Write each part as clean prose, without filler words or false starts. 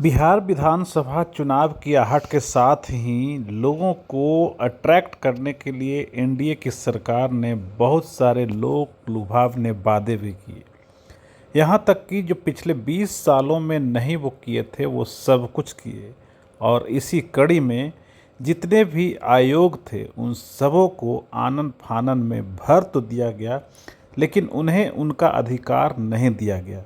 बिहार विधानसभा चुनाव की आहट के साथ ही लोगों को अट्रैक्ट करने के लिए एनडीए की सरकार ने बहुत सारे लोक लुभावने वादे भी किए। यहाँ तक कि जो पिछले 20 सालों में नहीं वो किए थे वो सब कुछ किए। और इसी कड़ी में जितने भी आयोग थे उन सबों को आनन फानन में भर तो दिया गया, लेकिन उन्हें उनका अधिकार नहीं दिया गया।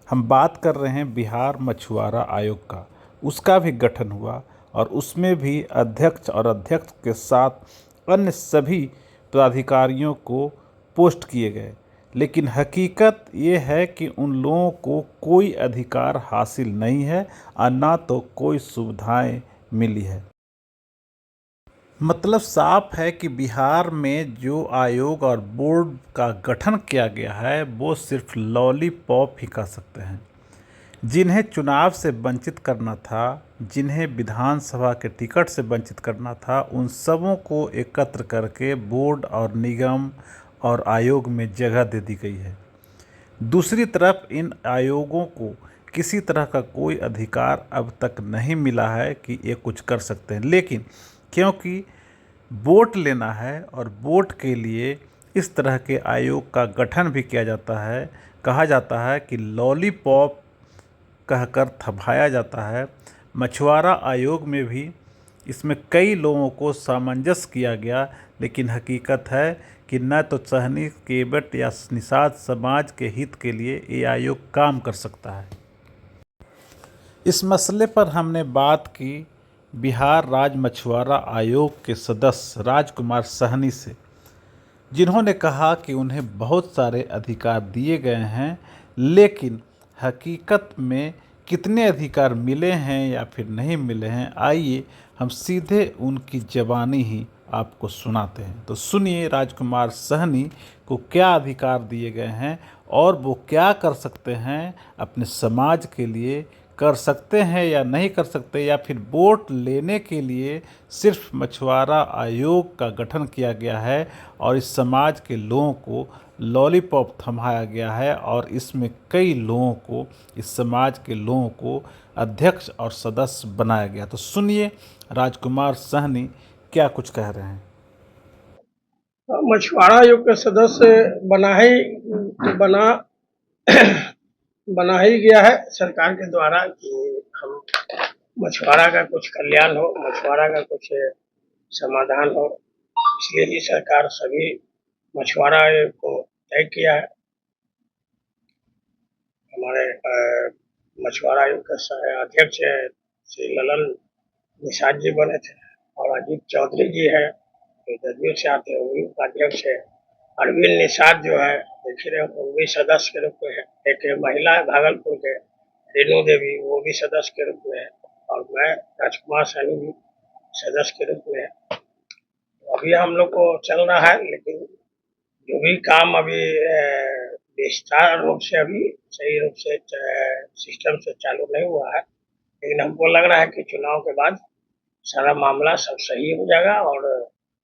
हम बात कर रहे हैं बिहार मछुआरा आयोग का। उसका भी गठन हुआ और उसमें भी अध्यक्ष और अध्यक्ष के साथ अन्य सभी पदाधिकारियों को पोस्ट किए गए, लेकिन हकीकत ये है कि उन लोगों को कोई अधिकार हासिल नहीं है और ना तो कोई सुविधाएं मिली है। मतलब साफ है कि बिहार में जो आयोग और बोर्ड का गठन किया गया है वो सिर्फ लॉलीपॉप ही कह सकते हैं। जिन्हें चुनाव से वंचित करना था, जिन्हें विधानसभा के टिकट से वंचित करना था, उन सबों को एकत्र करके बोर्ड और निगम और आयोग में जगह दे दी गई है। दूसरी तरफ इन आयोगों को किसी तरह का कोई अधिकार अब तक नहीं मिला है कि ये कुछ कर सकते हैं, लेकिन क्योंकि वोट लेना है और वोट के लिए इस तरह के आयोग का गठन भी किया जाता है, कहा जाता है कि लॉलीपॉप कहकर थमाया जाता है। मछुआरा आयोग में भी इसमें कई लोगों को सामंजस्य किया गया, लेकिन हकीकत है कि न तो सहनी केवट या निषाद समाज के हित के लिए ये आयोग काम कर सकता है। इस मसले पर हमने बात की बिहार राज्य मछुआरा आयोग के सदस्य राजकुमार सहनी से, जिन्होंने कहा कि उन्हें बहुत सारे अधिकार दिए गए हैं, लेकिन हकीकत में कितने अधिकार मिले हैं या फिर नहीं मिले हैं, आइए हम सीधे उनकी ज़बानी ही आपको सुनाते हैं। तो सुनिए राजकुमार सहनी को क्या अधिकार दिए गए हैं और वो क्या कर सकते हैं, अपने समाज के लिए कर सकते हैं या नहीं कर सकते, या फिर वोट लेने के लिए सिर्फ मछुआरा आयोग का गठन किया गया है और इस समाज के लोगों को लॉलीपॉप थमाया गया है और इसमें कई लोगों को, इस समाज के लोगों को अध्यक्ष और सदस्य बनाया गया। तो सुनिए राजकुमार सहनी क्या कुछ कह रहे हैं। मछुआरा आयोग के सदस्य बना बना ही गया है सरकार के द्वारा कि हम मछुआरा का कुछ कल्याण हो, मछुआरा का कुछ समाधान हो। इसलिए ही सरकार सभी मछुआरा आयोग को तय किया है। हमारे मछुआरा आयोग के अध्यक्ष श्री ललन निषाद जी बने थे और अजीत चौधरी जी है जो जदयू से आते हैं, वही उपाध्यक्ष है। अरविंद निषाद जो है देख रहे हैं, वो भी सदस्य के रूप में है। एक महिला है भागलपुर के रेणु देवी, वो भी सदस्य के रूप में है और मैं राजकुमार सैनी भी सदस्य के रूप में है। तो अभी हम लोग को चल रहा है, लेकिन जो भी काम अभी विस्तार रूप से अभी सही रूप से सिस्टम से चालू नहीं हुआ है, लेकिन हमको लग रहा है कि चुनाव के बाद सारा मामला सब सही हो जाएगा और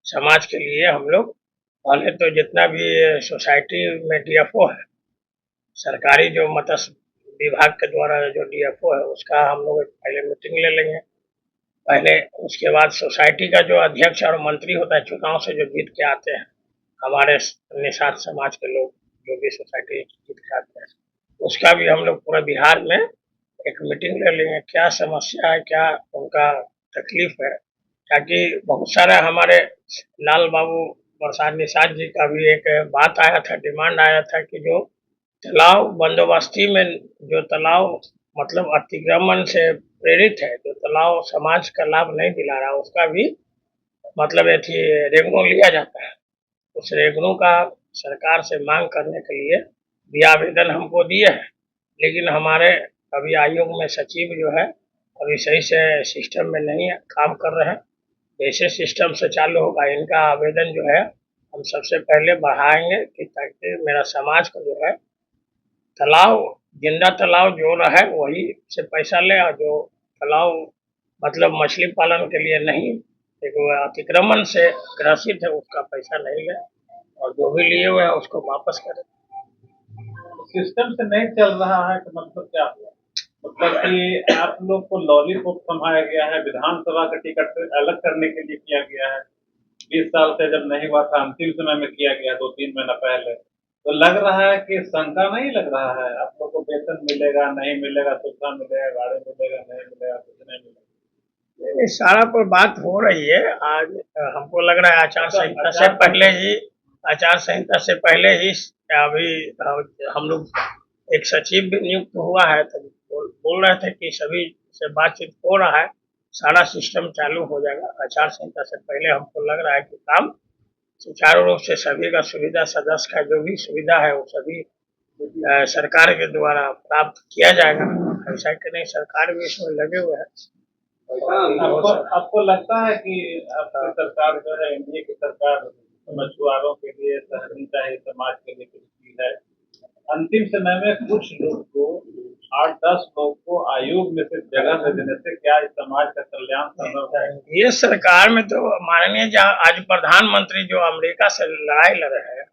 समाज के लिए हम लोग पहले तो जितना भी सोसाइटी में डीएफओ है, सरकारी जो मत्स्य विभाग के द्वारा जो डीएफओ है, उसका हम लोग पहले मीटिंग ले लेंगे। पहले उसके बाद सोसाइटी का जो अध्यक्ष और मंत्री होता है, चुनाव से जो जीत के आते हैं, हमारे निषाद समाज के लोग जो भी सोसाइटी जीत के आते हैं, उसका भी हम लोग पूरा बिहार में एक मीटिंग ले लेंगे। क्या समस्या है, क्या उनका तकलीफ है, ताकि बहुत सारा हमारे लाल बाबू प्रसाद निषाद जी का भी एक बात आया था, डिमांड आया था कि जो तालाब बंदोबस्ती में जो तालाब मतलब अतिक्रमण से प्रेरित है, जो तालाब समाज का लाभ नहीं दिला रहा, उसका भी मतलब रेगनू लिया जाता है। उस रेगनू का सरकार से मांग करने के लिए भी आवेदन हमको दिए हैं, लेकिन हमारे अभी आयोग में सचिव जो है अभी सही से सिस्टम में नहीं है, काम कर रहे हैं। जैसे सिस्टम से चालू होगा इनका आवेदन जो है हम सबसे पहले बढ़ाएंगे कि ताकि मेरा समाज का जो है तालाब, जिंदा तालाब जो रहे वही से पैसा ले, और जो तालाब मतलब मछली पालन के लिए नहीं, एक अतिक्रमण से ग्रसित है, उसका पैसा नहीं ले और जो भी लिए हुए है उसको वापस करें। सिस्टम से नहीं चल रहा है तो मतलब क्या हुआ? मतलब कि आप लोग को लॉलीपॉप थमाया गया है, विधानसभा का टिकट अलग करने के लिए किया गया है। 20 साल से जब नहीं हुआ था, अंतिम समय में किया गया 2-3 महीना पहले। तो लग रहा है कि शंका नहीं लग रहा है आप लोग को वेतन मिलेगा, नहीं मिलेगा, सुविधा मिलेगा, गाड़ी मिलेगा, नहीं मिलेगा, कुछ नहीं मिलेगा। ये सारा पर बात हो रही है। आज हमको लग रहा है आचार संहिता से पहले ही अभी हम लोग एक सचिव भी नियुक्त हुआ है, तो बोल रहे थे कि सभी से बातचीत हो रहा है, सारा सिस्टम चालू हो जाएगा आचार संहिता से पहले। हमको लग रहा है कि काम सुचारू रूप से सभी का सुविधा, सदस्य का जो भी सुविधा है वो सभी सरकार के द्वारा प्राप्त किया जाएगा। ऐसा कि नहीं, सरकार भी इसमें लगे हुए हैं। आपको लगता है कि आपकी सरकार जो है, एनडीए की सरकार, मछुआरों के लिए, शहरी चाहे समाज के लिए कुछ की है? अंतिम समय में कुछ लोग को, 8-10 लोग को आयोग में से जगह दे देने से क्या इस समाज का कल्याण संभव है? ये सरकार में तो माननीय जहाँ आज प्रधानमंत्री जो अमेरिका से लड़ाई लड़ रहे हैं,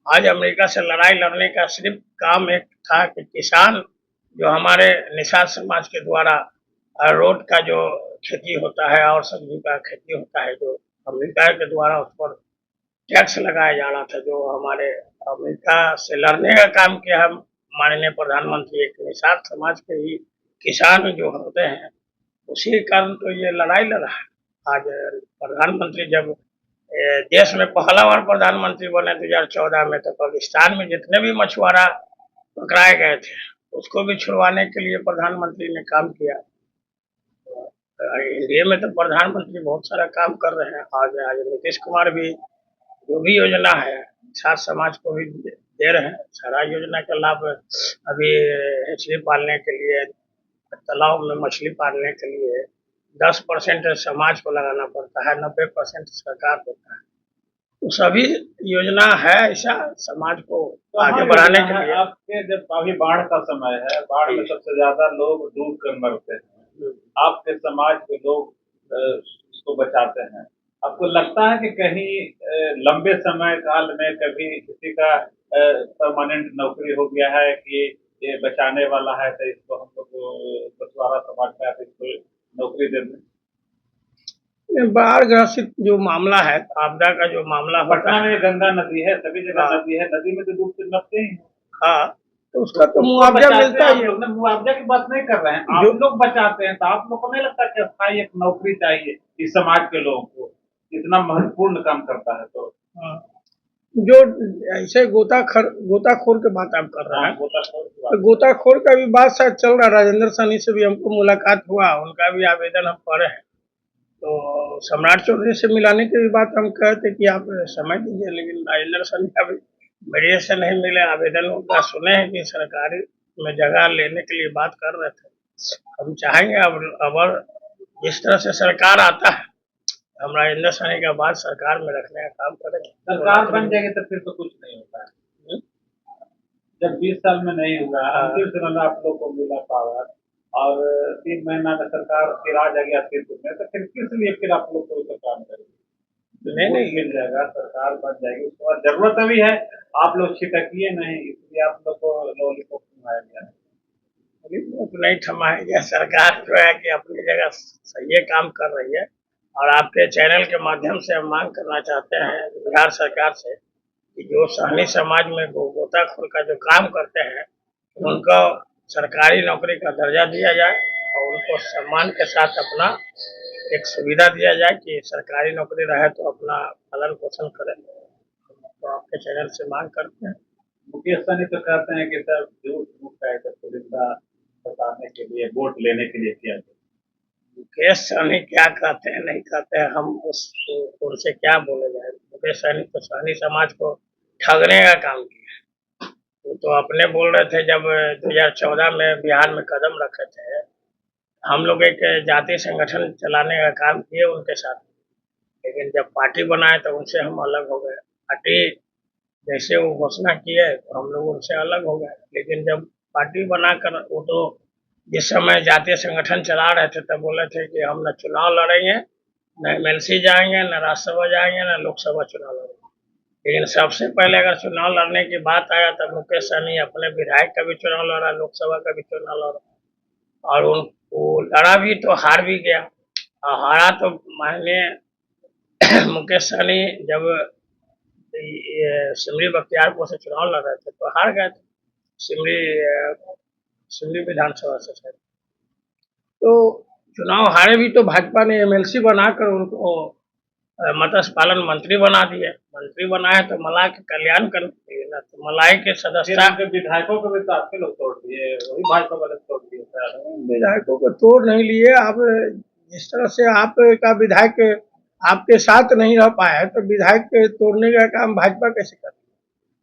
आज अमेरिका से लड़ाई लड़ने का सिर्फ काम एक था कि किसान जो हमारे निषाद समाज के द्वारा रोड का जो खेती होता है और सब्जी का खेती होता है, जो अमेरिका के द्वारा उस पर टैक्स लगाया जा रहा था, जो हमारे अमेरिका से लड़ने का काम किया है माननीय प्रधानमंत्री। एक निषाद समाज के ही किसान जो होते हैं, उसी कारण तो ये लड़ाई लड़ा है। आज प्रधानमंत्री जब देश में पहला बार प्रधानमंत्री बने 2014 में, तो पाकिस्तान में जितने भी मछुआरा पकड़ाए गए थे उसको भी छुड़वाने के लिए प्रधानमंत्री ने काम किया। इंडिया में तो प्रधानमंत्री बहुत सारा काम कर रहे हैं। आज नीतीश कुमार भी जो भी योजना है साथ समाज को भी दे रहे हैं। सारा योजना का लाभ अभी मछली पालने के लिए, तालाब में मछली पालने के लिए 10% समाज को लगाना पड़ता है, 90% सरकार देता है। तो सभी योजना है ऐसा समाज को आगे बढ़ाने के लिए। आपके जब अभी बाढ़ का समय है, बाढ़ में सबसे ज्यादा लोग डूब कर मरते हैं, आपके समाज के लोग उसको बचाते हैं। आपको लगता है कि कहीं लंबे समय काल में कभी किसी का परमानेंट नौकरी हो गया है कि ये बचाने वाला है, तो इसको हम लोग बछुआरा समाज में इसको नौकरी दे दें? बाढ़ ग्रसित जो मामला है, आपदा का जो मामला पटना में गंगा नदी है, सभी जगह नदी है, नदी में तो डूब के मरते ही। हाँ, तो उसका तो मुआवजा मिलता ही है। मुआवजा की बात नहीं कर रहे हैं, आप लोग बचाते हैं, तो आप लोग को नहीं लगता कि स्थायी एक नौकरी चाहिए इस समाज के लोगों को, इतना महत्वपूर्ण काम करता है? तो जो ऐसे गोताखोर की बात आप कर रहे हैं, गोताखोर गोताखोर का भी बात शायद चल रहा है। राजेंद्र सैनी से भी हमको मुलाकात हुआ, उनका भी आवेदन हम पढ़े हैं। तो सम्राट चौधरी से मिलाने की भी बात हम कहते कि आप समय दीजिए, लेकिन राजेंद्र सैनी का भी मीडिया से नहीं मिले। आवेदन उनका सुने हैं कि सरकारी में जगह लेने के लिए बात कर रहे थे। हम चाहेंगे अब जिस तरह से सरकार आता है, हम राजेंद्र सैनी का बात सरकार में रखने का काम करेंगे। सरकार बन जाएगी तो फिर तो कुछ नहीं होता है। जब 20 साल में नहीं हुआ, अंतिम समय में आप लोग को मिला पावर और 3 महीना में सरकार फिर आ जाएगी अस्तित्व में, तो फिर किस लिए फिर आप लोग को काम करेंगे? नहीं मिल जाएगा, सरकार बन जाएगी, उसके बाद जरूरत अभी है, आप लोग छिटकिए नहीं, इसलिए आप लोग को लॉलीपॉप थमाया गया। नहीं थमाया गया। सरकार जो है कि अपनी जगह सही काम कर रही है, और आपके चैनल के माध्यम से हम मांग करना चाहते हैं बिहार सरकार से कि जो सहनी समाज में गोताखोर का जो काम करते हैं उनको सरकारी नौकरी का दर्जा दिया जाए और उनको सम्मान के साथ अपना एक सुविधा दिया जाए कि सरकारी नौकरी रहे तो अपना पालन पोषण करें। तो आपके चैनल से मांग करते हैं। मुकेश सहनी तो कहते हैं कि सर झूठ मूठ का सुविधा बताने के लिए, वोट लेने के लिए किया गया। मुकेश सहनी क्या कहते हैं नहीं कहते हैं, हम उनसे क्या बोले जाए। मुकेश सहनी तो सहनी समाज को ठगने का काम किया। वो तो अपने बोल रहे थे जब 2014 में बिहार में कदम रखे थे, हम लोग एक जातीय संगठन चलाने का काम किए उनके साथ, लेकिन जब पार्टी बनाए तो उनसे हम अलग हो गए। पार्टी जैसे वो घोषणा किए तो हम लोग उनसे अलग हो गए, लेकिन जब पार्टी बनाकर वो तो जिस समय जातीय संगठन चला रहे थे तब बोले थे कि हम न चुनाव लड़ेंगे, न एमएलसी जाएंगे, न राज्यसभा जाएंगे, न लोकसभा चुनाव लड़ेंगे। लेकिन सबसे पहले अगर चुनाव लड़ने की बात आया तब मुकेश सहनी अपने विधायक का भी चुनाव लड़ा, लोकसभा का भी चुनाव लड़ा, और उनको लड़ा भी तो हार भी गया, और हारा तो माननीय मुकेश सहनी जब सिमरी बख्तियारपुर से चुनाव लड़ रहे थे तो हार गए थे, सिमरी विधानसभा से शायद। तो चुनाव हारे भी तो भाजपा ने एमएलसी बनाकर उनको मत्स्य पालन मंत्री बना दिया। मंत्री बनाए तो मलाई के कल्याण करने के लिए ना, तो मलाई के सदस्यता विधायकों को भी तो आपके लोग तोड़ दिए, वही भाजपा वाले तोड़ दिए शायद। विधायकों को तोड़ नहीं लिए। आप जिस तरह से आपका विधायक आपके साथ नहीं रह पाया है तो विधायक के तोड़ने का काम भाजपा कैसे कर?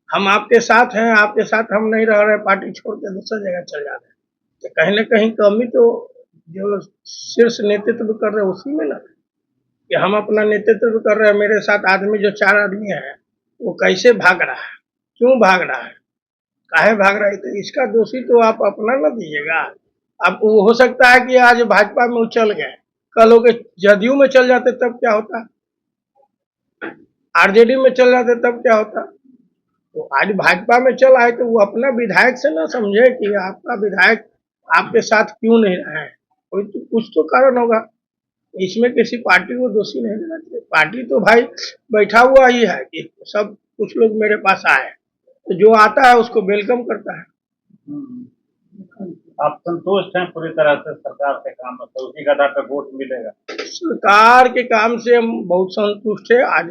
हम आपके साथ हैं, आपके साथ हम नहीं रह रहे, पार्टी छोड़ के दूसरी जगह चल जा रहे हैं, तो कहीं ना कहीं कमी तो जो शीर्ष नेतृत्व कर रहे हैं उसी में ना, कि हम अपना नेतृत्व कर रहे हैं, मेरे साथ आदमी जो 4 आदमी है वो कैसे भाग रहा है, क्यों भाग रहा है, काहे भाग रहा है, तो इसका दोषी तो आप अपना ना दीजिएगा। अब हो सकता है कि आज भाजपा में उछल गए, कल हो के जदयू में चल जाते तब क्या होता, आरजेडी में चल जाते तब क्या होता। तो आज भाजपा में चल आए तो वो अपना विधायक से ना समझे कि आपका विधायक आपके साथ क्यों नहीं रहा है, कोई तो कुछ तो कारण होगा। इसमें किसी पार्टी को दोषी नहीं देना चाहिए। पार्टी तो भाई बैठा हुआ ही है कि सब कुछ लोग मेरे पास आए, तो जो आता है उसको वेलकम करता है। आप संतुष्ट हैं पूरी तरह से सरकार के काम से, उसी के आधार पर वोट मिलेगा? सरकार के काम से हम बहुत संतुष्ट है। आज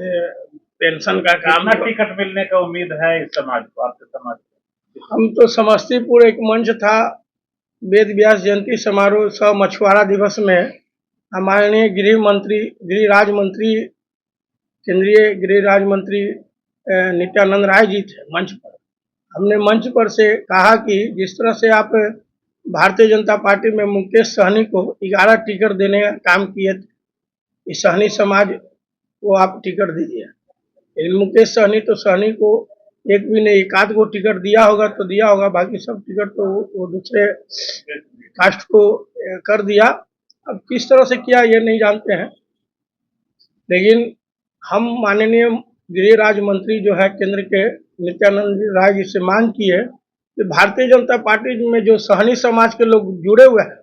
पेंशन का काम, टिकट मिलने का उम्मीद है इस समाज को, आपके समाज को? हम तो समस्तीपुर एक मंच था वेद व्यास जयंती समारोह सह मछुआरा दिवस में, हमारे गृह राज्य मंत्री केंद्रीय गृह राज्य मंत्री नित्यानंद राय जी थे मंच पर। हमने मंच पर से कहा कि जिस तरह से आप भारतीय जनता पार्टी में मुकेश सहनी को 11 टिकट देने का काम किए थे, इस सहनी समाज को आप टिकट दीजिए। लेकिन मुकेश सहनी तो सहनी को एक भी नहीं, 1 आध गो टिकट दिया होगा तो दिया होगा, बाकी सब टिकट तो वो दूसरे कास्ट को कर दिया। अब किस तरह से किया ये नहीं जानते हैं, लेकिन हम माननीय गृह राज्य मंत्री जो है केंद्र के नित्यानंद राय जी से मांग की है कि भारतीय जनता पार्टी में जो सहनी समाज के लोग जुड़े हुए हैं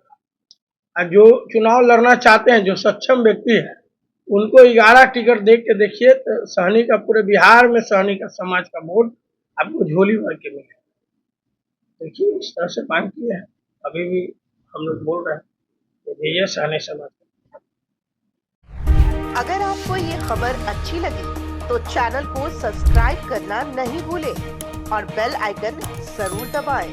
और जो चुनाव लड़ना चाहते हैं, जो सक्षम व्यक्ति है, उनको 11 टिकट दे के देखिए तो सहनी का पूरे बिहार में सहनी का समाज का वोट आपको झोली भर के मिले। देखिए इस तरह से मांग की है, अभी भी हम लोग बोल रहे हैं ये सहनी समाज। अगर आपको ये खबर अच्छी लगी तो चैनल को सब्सक्राइब करना नहीं भूलें और बेल आइकन जरूर दबाएं।